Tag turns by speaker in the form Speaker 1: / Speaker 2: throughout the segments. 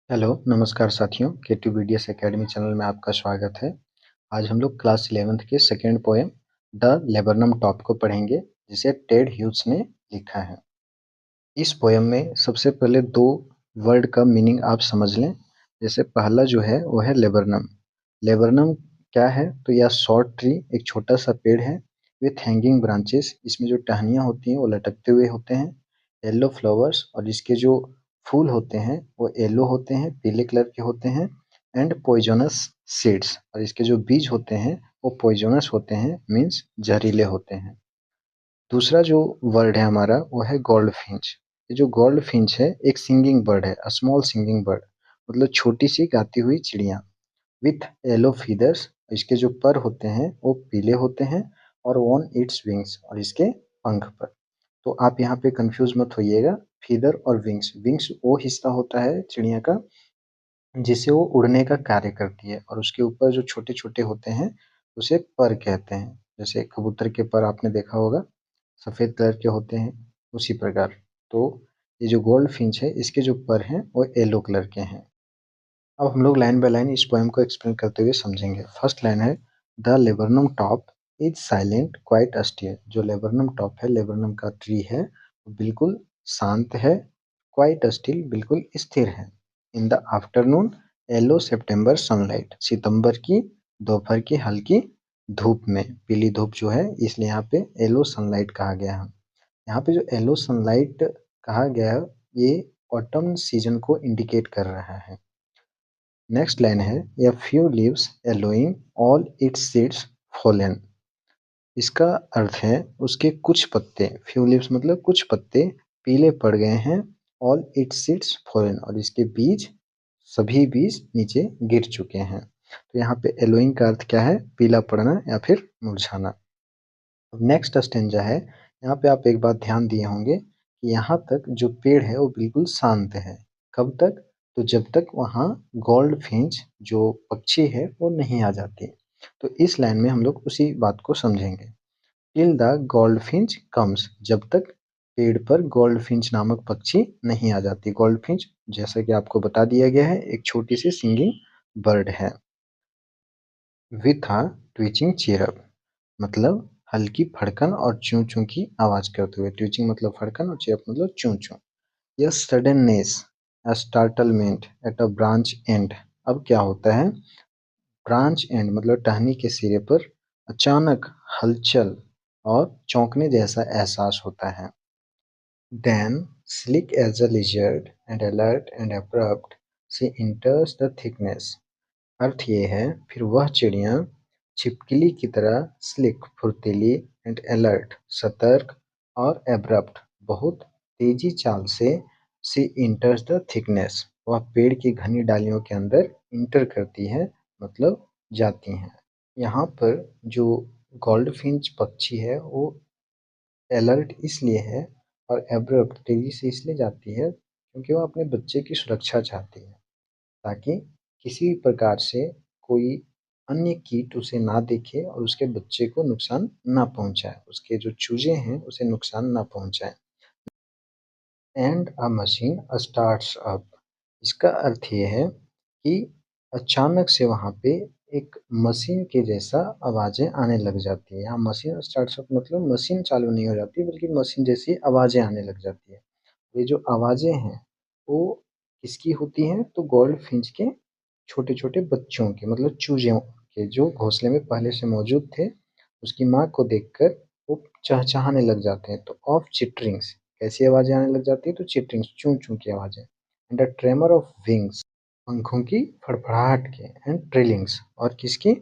Speaker 1: Hello, नमस्कार साथियों, के2वीडीएस academy channel में आपका स्वागत है। आज हम लोग क्लास 11th के second poem the laburnum top को पढ़ेंगे, जिसे टेड ह्यूज ने लिखा है। इस पोएम में सबसे पहले दो वर्ड का मीनिंग आप समझ लें। जैसे पहला जो है वो है लेबरनम। लेबरनम क्या है? तो यह शॉर्ट ट्री, एक छोटा सा पेड़ है विथ हैंगिंग ब्रांचेस। इसमें जो टहनियाँ होती हैं वो लटकते हुए होते हैं। येलो फ्लावर्स, और इसके जो फूल होते हैं वो येलो होते हैं, पीले कलर के होते हैं। एंड पॉइजनस सीड्स, और इसके जो बीज होते हैं वो पॉइजनस होते हैं, मीन्स जहरीले होते हैं। दूसरा जो वर्ड है हमारा वो है गोल्ड फिंच। ये जो गोल्ड फिंच है एक सिंगिंग बर्ड है, अ स्मॉल सिंगिंग बर्ड, मतलब छोटी सी गाती हुई चिड़िया। विथ येलो फीदर्स, इसके जो पर होते हैं वो पीले होते हैं। और ऑन इट्स विंग्स, और इसके पंख पर। तो आप यहाँ पे कंफ्यूज मत होइएगा। फीदर और विंग्स, विंग्स वो हिस्सा होता है चिड़िया का जिससे वो उड़ने का कार्य करती है, और उसके ऊपर जो छोटे छोटे होते हैं उसे पर कहते हैं। जैसे कबूतर के पर आपने देखा होगा, सफेद कलर के होते हैं, उसी प्रकार। तो ये जो गोल्ड फिंच है इसके जो पर हैं वो येलो कलर के हैं। अब हम लोग लाइन बाय लाइन इस पोएम को एक्सप्लेन करते हुए समझेंगे। फर्स्ट लाइन है, the laburnum top is silent quite still. जो लेबरनम टॉप है, लेबरनम का ट्री है, वो बिल्कुल शांत है। क्वाइट अस्टिल, बिल्कुल स्थिर है। In the afternoon yellow September sunlight, सितंबर की दोपहर की हल्की धूप में, पीली धूप जो है इसलिए यहाँ पे येलो सनलाइट कहा गया है। यहाँ पे जो येलो सनलाइट कहा गया है ये ऑटम सीजन को इंडिकेट कर रहा है। नेक्स्ट लाइन है, a few leaves yellowing all it's seeds fallen. इसका अर्थ है उसके कुछ पत्ते, फ्यू लीव्स मतलब कुछ पत्ते पीले पड़ गए हैं। ऑल इट्स सीड्स फॉलन, और इसके बीज, सभी बीज नीचे गिर चुके हैं। तो यहाँ पे येलोइंग का अर्थ क्या है? पीला पड़ना या फिर मुरझाना। अब नेक्स्ट स्टेंजा है, यहाँ पे आप एक बात ध्यान दिए होंगे कि यहाँ तक जो पेड़ है वो बिल्कुल शांत है। कब तक? तो जब तक वहाँ गोल्ड फिंच जो पक्षी है वो नहीं आ जाती। तो इस लाइन में हम लोग उसी बात को समझेंगे। Till the gold Finch comes, जब तक पेड़ पर गोल्ड फिंच नामक पक्षी नहीं आ जाती। गोल्ड फिंच, जैसा कि आपको बता दिया गया है, एक छोटी सी सिंगिंग बर्ड है। विथ अ ट्विचिंग चीयरअप, मतलब हल्की फड़कन और चूं चूं की आवाज करते हुए। ट्विचिंग मतलब फड़कन और चीयरअप मतलब चूं चूं। यह suddenness, startlement at a branch and. अब क्या होता है? ब्रांच एंड मतलब टहनी के सिरे पर अचानक हलचल और चौंकने जैसा एहसास होता है। Then, sleek as a lizard and alert and abrupt, she enters the thickness। अर्थ ये है, फिर वह चिड़िया छिपकली की तरह स्लिक, फुर्तीली, एंड अलर्ट, सतर्क, और एब्रप्ट, बहुत तेजी चाल से, सी इंटर्स द थिकनेस, वह पेड़ की घनी डालियों के अंदर इंटर करती है, मतलब जाती हैं। यहाँ पर जो गोल्ड फिंच पक्षी है वो अलर्ट इसलिए है और एब्रप्ट तेजी से इसलिए जाती है क्योंकि वो अपने बच्चे की सुरक्षा चाहती है, ताकि किसी प्रकार से कोई अन्य कीट उसे ना देखे और उसके बच्चे को नुकसान ना पहुंचाए, उसके जो चूजे हैं उसे नुकसान ना पहुंचाए। And a machine starts up, इसका अर्थ ये है कि अचानक से वहाँ पे एक मशीन के जैसा आवाज़ें आने लग जाती है। यहाँ मशीन स्टार्ट्स अप मतलब मशीन चालू नहीं हो जाती बल्कि मशीन जैसी आवाज़ें आने लग जाती है। ये जो आवाज़ें हैं वो किसकी होती हैं? तो गोल्ड फिंच के छोटे-छोटे बच्चों की, मतलब चूज़ों के, जो घोंसले में पहले से मौजूद थे। उसकी माँ को देखकर वो चहचहाने लग जाते हैं। तो ऑफ चिटरिंग्स, कैसी आवाज़ें आने लग जाती है? तो चिटरिंग्स, चूँ-चूँ की आवाज़ें। And a tremor of wings, पंखों की फड़फड़ाहट के। एंड ट्रिलिंग्स, और किसकी?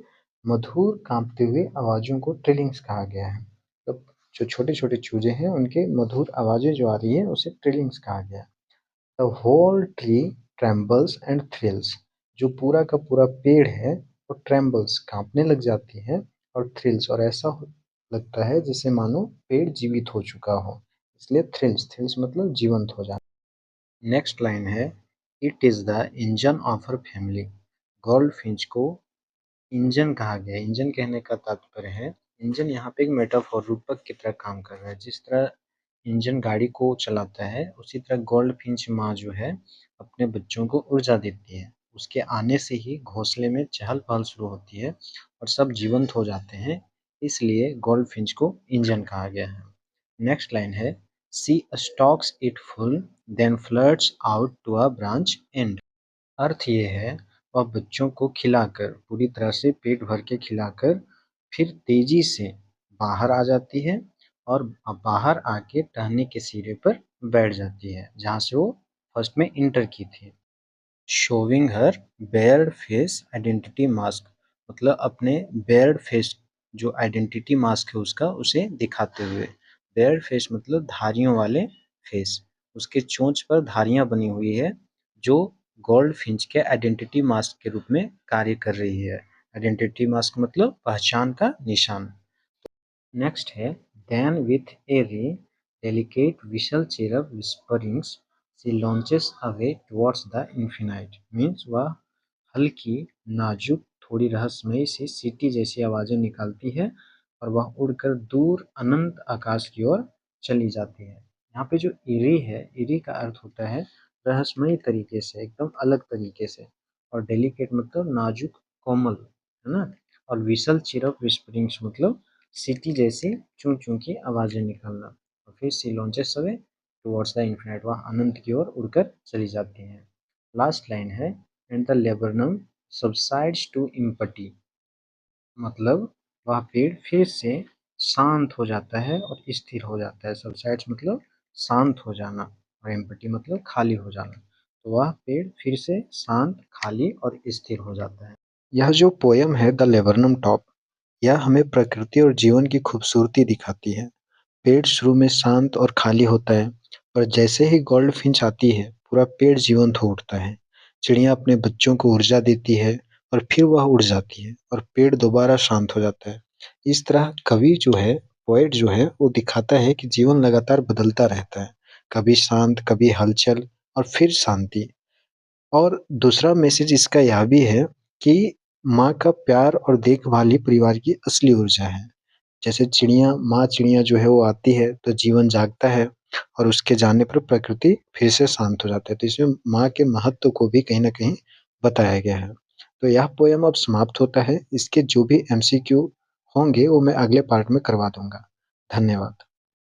Speaker 1: मधुर काँपते हुए आवाज़ों को ट्रिलिंग्स कहा गया है। तो जो छोटे-छोटे चूजे हैं उनके मधुर आवाज़ें जो आ रही है उसे ट्रिलिंग्स कहा गया है। The whole tree trembles and thrills, जो पूरा का पूरा पेड़ है वो ट्रेम्बल्स, कांपने लग जाती है, और थ्रिल्स, और ऐसा लगता है जैसे मानो पेड़ जीवित हो चुका हो, इसलिए थ्रिल्स, थ्रिल्स मतलब जीवंत हो जाना। नेक्स्ट लाइन है, it is the engine of her family. Gold Finch को इंजन कहा गया है। इंजन कहने का तात्पर्य है, इंजन यहाँ पे एक मेटाफोर, रूपक की तरह काम कर रहा है। जिस तरह इंजन गाड़ी को चलाता है, उसी तरह गोल्डफिंच माँ जो है अपने बच्चों को ऊर्जा देती है। उसके आने से ही घोंसले में चहल-पहल शुरू होती है और सब जीवंत हो जाते हैं, इसलिए गोल्डफिंच को इंजन कहा गया है। नेक्स्ट लाइन है, she stokes it full then flirts out to a branch end. अर्थ ये है, वह बच्चों को खिलाकर पूरी तरह से पेट भर के खिलाकर फिर तेजी से बाहर आ जाती है और बाहर आके टहनी के सिरे पर बैठ जाती है, जहाँ से वो फर्स्ट में इंटर की थी। शोविंग हर बेयर्ड फेस आइडेंटिटी मास्क, मतलब अपने बेयर्ड फेस जो आइडेंटिटी मास्क है उसका, उसे दिखाते हुए। बेयर्ड फेस मतलब धारियों वाले फेस, उसके चोंच पर धारियां बनी हुई है जो गोल्ड फिंच के आइडेंटिटी मास्क के रूप में कार्य कर रही है। आइडेंटिटी मास्क मतलब पहचान का निशान। Next है, then with a delicate whistle cherub whisperings, she launches away towards the infinite. Means वह हल्की, नाजुक, थोड़ी रहस्यमयी सी सीटी जैसी आवाजें निकालती है और वह उड़कर दूर अनंत आकाश की ओर चली जाती है। यहाँ पे जो इरी है, इरी का अर्थ होता है रहस्यमयी तरीके से, एकदम अलग तरीके से, और डेलिकेट मतलब नाजुक, कोमल, है ना। और विशल चिरप विस्परिंग्स मतलब सीटी जैसी चूं चूं की आवाजें निकालना। और फिर she launches away towards the infinite, वह अनंत की ओर उड़कर चली जाती हैं। लास्ट लाइन है, and the laburnum subsides to empty, मतलब वह पेड़ फिर से शांत हो जाता है और स्थिर हो जाता है। सबसाइड्स मतलब शांत हो जाना और एम्पटी मतलब खाली हो जाना। तो वह पेड़ फिर से शांत, खाली और स्थिर हो जाता है। यह जो पोयम है द लेबरनम टॉप, यह हमें प्रकृति और जीवन की खूबसूरती दिखाती है। पेड़ शुरू में शांत और खाली होता है, पर जैसे ही गोल्डफिंच आती है, पूरा पेड़ जीवंत हो उठता है। चिड़िया अपने बच्चों को ऊर्जा देती है और फिर वह उड़ जाती है और पेड़ दोबारा शांत हो जाता है। इस तरह कवि जो है, पोएट जो है, वो दिखाता है कि जीवन लगातार बदलता रहता है, कभी शांत, कभी हलचल और फिर शांति। और दूसरा मैसेज इसका यह भी है कि माँ का प्यार और देखभाल ही परिवार की असली ऊर्जा है। जैसे माँ चिड़िया जो है वो आती है तो जीवन जागता है और उसके जाने पर प्रकृति फिर से शांत हो जाता है। तो इसमें माँ के महत्व को भी कहीं न कहीं बताया गया है। तो यह पोएम अब समाप्त होता है। इसके जो भी एमसीक्यू होंगे वो मैं अगले पार्ट में करवा दूँगा। धन्यवाद।